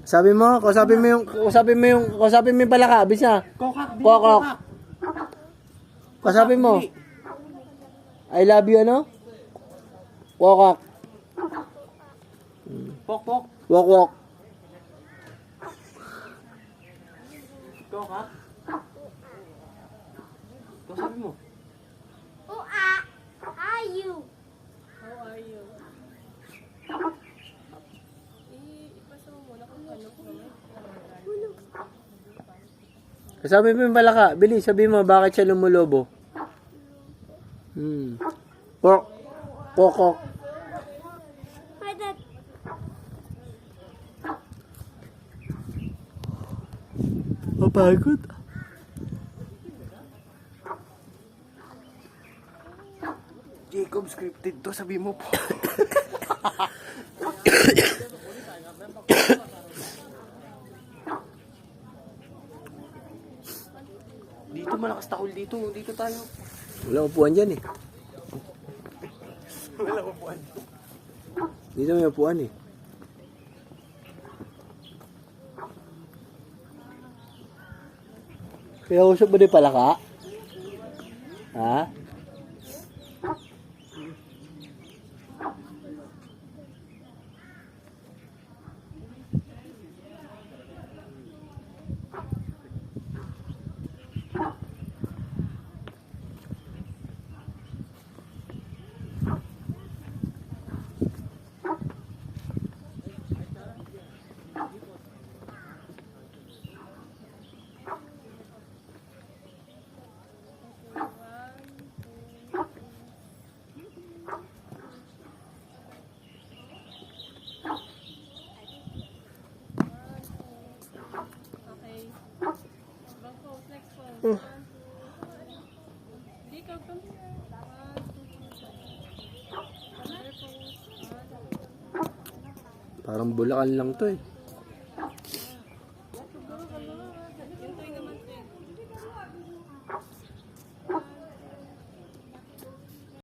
Sabi mo, kausapin mo yung palaka, bisa. Kokak, Billy, Kokok. kokak. Kausapin mo. Billy. I love you, ano? Wokok. Pok, pok. Wok. Kokak. Kausapin mo. Who are you? How are you? Ipasa mo muna kung ano po. Kausapin mo yung palaka. Bilis, sabi mo, bakit siya lumulobo? Wokok. Hi, Dad. Mapagod. Jacob, scripted to. Sabi mo po. Dito malakas takol dito. Dito tayo. Wala upuan dyan eh. Wala upuan. Dito may upuan eh. Kaya usap ba din palaka? Ha? Okay. Wrong pose, next pose. Jacob, come here. 1, 2, 3. Parang bulakan lang to eh.